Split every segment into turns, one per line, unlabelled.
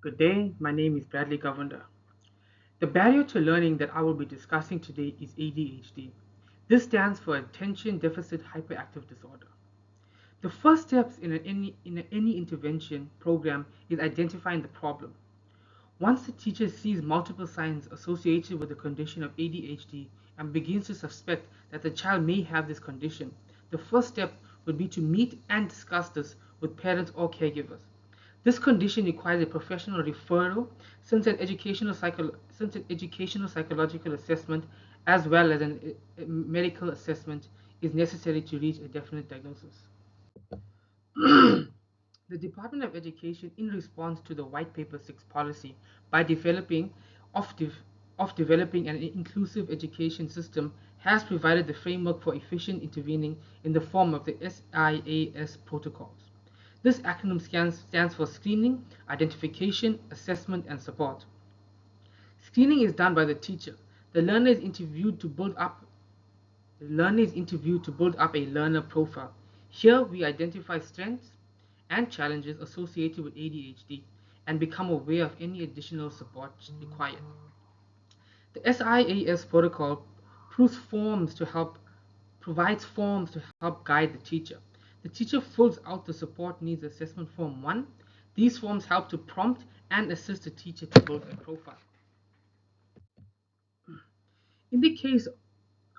Good day, my name is Bradley Govender. The barrier to learning that I will be discussing today is ADHD. This stands for Attention Deficit Hyperactive Disorder. The first steps in any intervention program is identifying the problem. Once the teacher sees multiple signs associated with the condition of ADHD and begins to suspect that the child may have this condition, the first step would be to meet and discuss this with parents or caregivers. This condition requires a professional referral since an educational psychological assessment as well as a medical assessment is necessary to reach a definite diagnosis. The Department of Education, in response to the White Paper 6 policy, by of, de- of developing an inclusive education system, has provided the framework for efficient intervening in the form of the SIAS protocols. This acronym stands for Screening, Identification, Assessment, and Support. Screening is done by the teacher. The learner is interviewed to build up a learner profile. Here we identify strengths and challenges associated with ADHD and become aware of any additional support required. The SIAS protocol proves forms to help provides forms to help guide the teacher. The teacher fills out the support needs assessment form 1. These forms help to prompt and assist the teacher to build a profile. In the case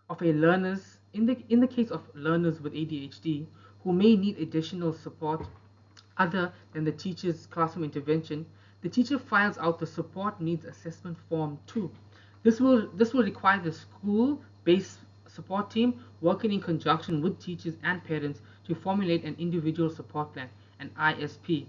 in the case of learners with ADHD who may need additional support other than the teacher's classroom intervention, the teacher files out the support needs assessment form 2. This will require the school-based support team working in conjunction with teachers and parents to formulate an individual support plan, an ISP.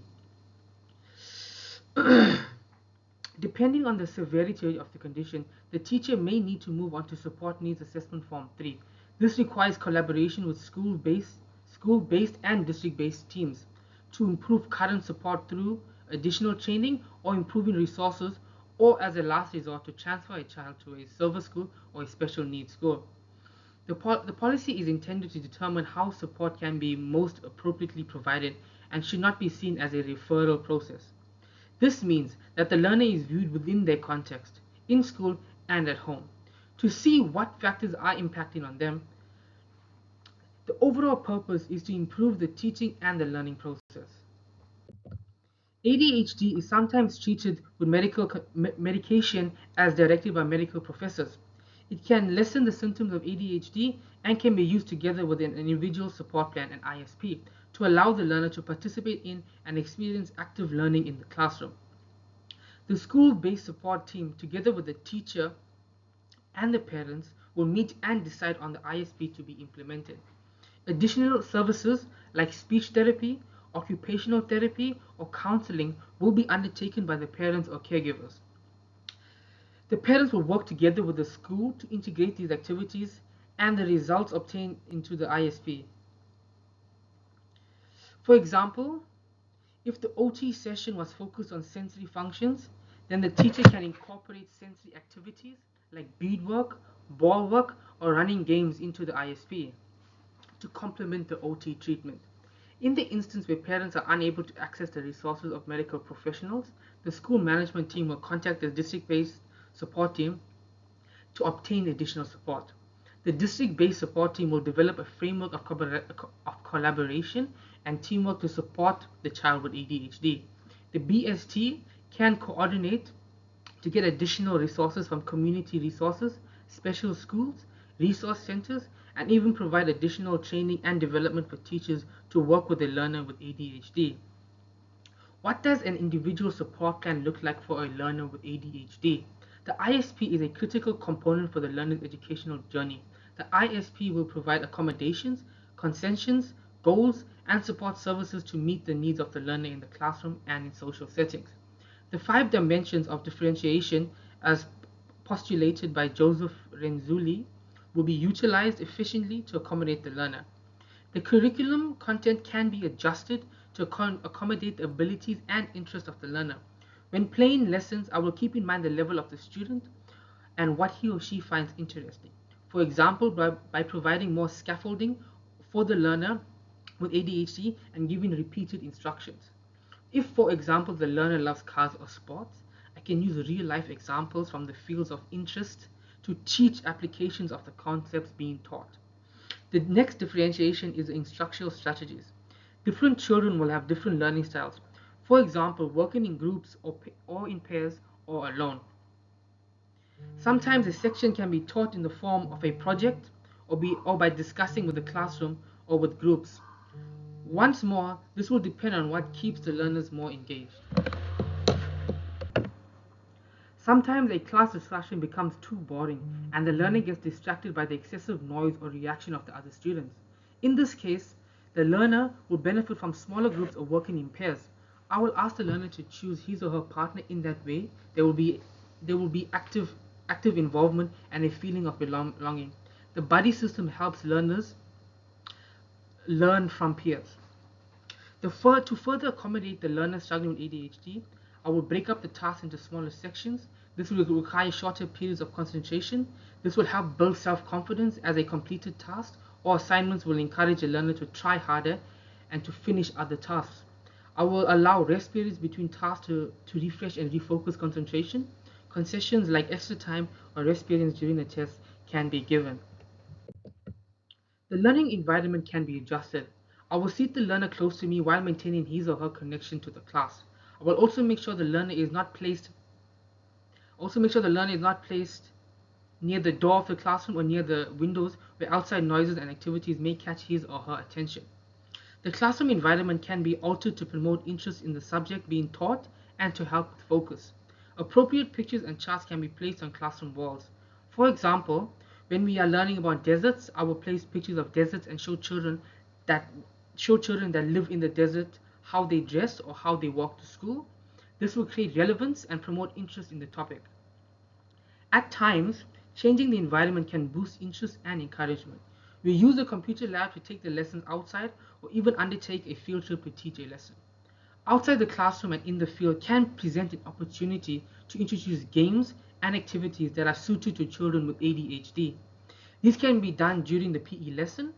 Depending on the severity of the condition, the teacher may need to move on to support needs assessment form 3. This requires collaboration with school-based and district-based teams to improve current support through additional training or improving resources, or as a last resort to transfer a child to a silver school or a special needs school. The policy is intended to determine how support can be most appropriately provided and should not be seen as a referral process. This means that the learner is viewed within their context, in school and at home, to see what factors are impacting on them. The overall purpose is to improve the teaching and the learning process. ADHD is sometimes treated with medication as directed by medical professors. It can lessen the symptoms of ADHD and can be used together with an individual support plan and ISP to allow the learner to participate in and experience active learning in the classroom. The school-based support team, together with the teacher and the parents, will meet and decide on the ISP to be implemented. Additional services like speech therapy, occupational therapy, or counseling will be undertaken by the parents or caregivers. The parents will work together with the school to integrate these activities and the results obtained into the ISP. For example, if the OT session was focused on sensory functions, then the teacher can incorporate sensory activities like beadwork, ball work, or running games into the ISP to complement the OT treatment. In the instance where parents are unable to access the resources of medical professionals, the school management team will contact the district-based support team to obtain additional support. The district-based support team will develop a framework of collaboration and teamwork to support the child with ADHD. The BST can coordinate to get additional resources from community resources, special schools, resource centers, and even provide additional training and development for teachers to work with a learner with ADHD. What does an individual support plan look like for a learner with ADHD? The ISP is a critical component for the learner's educational journey. The ISP will provide accommodations, concessions, goals, and support services to meet the needs of the learner in the classroom and in social settings. The 5 dimensions of differentiation, as postulated by Joseph Renzulli, will be utilized efficiently to accommodate the learner. The curriculum content can be adjusted to accommodate the abilities and interests of the learner. When playing lessons, I will keep in mind the level of the student and what he or she finds interesting. For example, by providing more scaffolding for the learner with ADHD and giving repeated instructions. If, for example, the learner loves cars or sports, I can use real-life examples from the fields of interest to teach applications of the concepts being taught. The next differentiation is instructional strategies. Different children will have different learning styles. For example, working in groups or in pairs or alone. Sometimes a section can be taught in the form of a project or by discussing with the classroom or with groups. Once more, this will depend on what keeps the learners more engaged. Sometimes a class discussion becomes too boring and the learner gets distracted by the excessive noise or reaction of the other students. In this case, the learner will benefit from smaller groups or working in pairs. I will ask the learner to choose his or her partner. In that way, there will be active involvement and a feeling of belonging. The buddy system helps learners learn from peers. To further accommodate the learner struggling with ADHD, I will break up the task into smaller sections. This will require shorter periods of concentration. This will help build self-confidence as a completed task, or assignments will encourage a learner to try harder and to finish other tasks. I will allow rest periods between tasks to refresh and refocus concentration. Concessions like extra time or rest periods during the test can be given. The learning environment can be adjusted. I will seat the learner close to me while maintaining his or her connection to the class. I will also make sure the learner is not placed near the door of the classroom or near the windows where outside noises and activities may catch his or her attention. The classroom environment can be altered to promote interest in the subject being taught and to help with focus. Appropriate pictures and charts can be placed on classroom walls. For example, when we are learning about deserts, I will place pictures of deserts and that show children that live in the desert how they dress or how they walk to school. This will create relevance and promote interest in the topic. At times, changing the environment can boost interest and encouragement. We use the computer lab to take the lessons outside or even undertake a field trip to teach a lesson. Outside the classroom and in the field can present an opportunity to introduce games and activities that are suited to children with ADHD. These can be done during the PE lesson.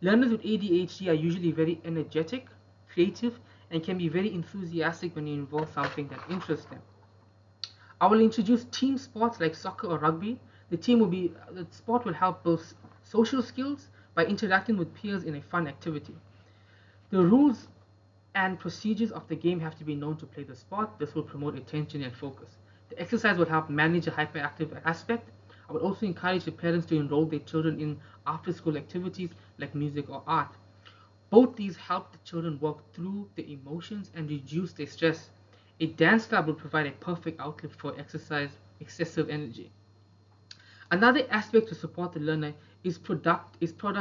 Learners with ADHD are usually very energetic, creative, and can be very enthusiastic when you involve something that interests them. I will introduce team sports like soccer or rugby. The sport will help build social skills by interacting with peers in a fun activity. The rules and procedures of the game have to be known to play the sport. This will promote attention and focus. The exercise will help manage a hyperactive aspect. I would also encourage the parents to enroll their children in after-school activities like music or art. Both these help the children work through their emotions and reduce their stress. A dance club will provide a perfect outlet for excessive energy. Another aspect to support the learner is product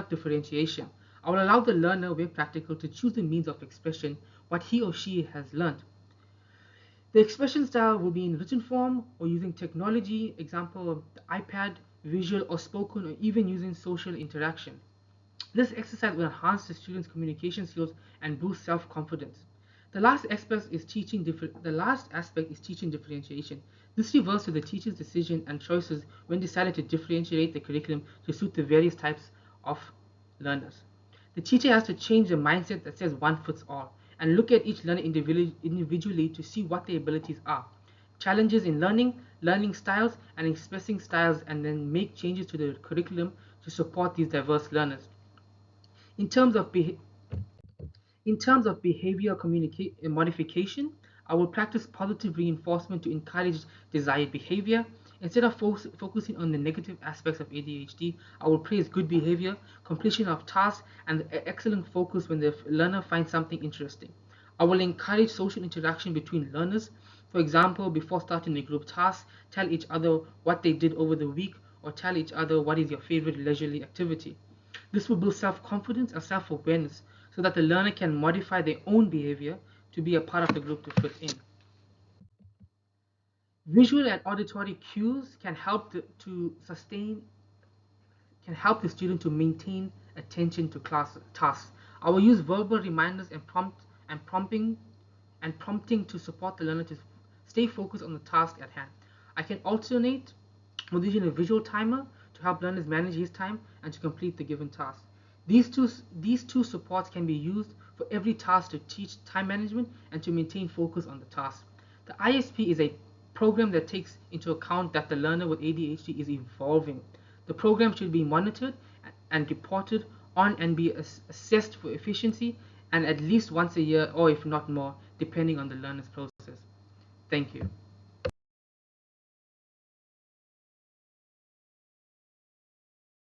differentiation. I will allow the learner, where practical, to choose the means of expression what he or she has learned. The expression style will be in written form or using technology, example the iPad, visual or spoken, or even using social interaction. This exercise will enhance the students' communication skills and boost self-confidence. The last aspect is teaching differentiation. This refers to the teacher's decision and choices when decided to differentiate the curriculum to suit the various types of learners. The teacher has to change the mindset that says one fits all and look at each learner individually to see what their abilities are, challenges in learning, learning styles, and expressing styles, and then make changes to the curriculum to support these diverse learners. In terms of behavior modification, I will practice positive reinforcement to encourage desired behavior. Instead of focusing on the negative aspects of ADHD, I will praise good behavior, completion of tasks, and excellent focus when the learner finds something interesting. I will encourage social interaction between learners. For example, before starting a group task, tell each other what they did over the week or tell each other what is your favorite leisurely activity. This will build self-confidence and self-awareness so that the learner can modify their own behavior to be a part of the group to fit in. Visual and auditory cues can help the student to maintain attention to class tasks. I will use verbal reminders and prompting to support the learner to stay focused on the task at hand. I can alternate with using a visual timer to help learners manage his time and to complete the given task. These two supports can be used for every task to teach time management and to maintain focus on the task. The ISP is a program that takes into account that the learner with ADHD is evolving. The program should be monitored and reported on and be assessed for efficiency and at least once a year or if not more, depending on the learner's process. Thank you.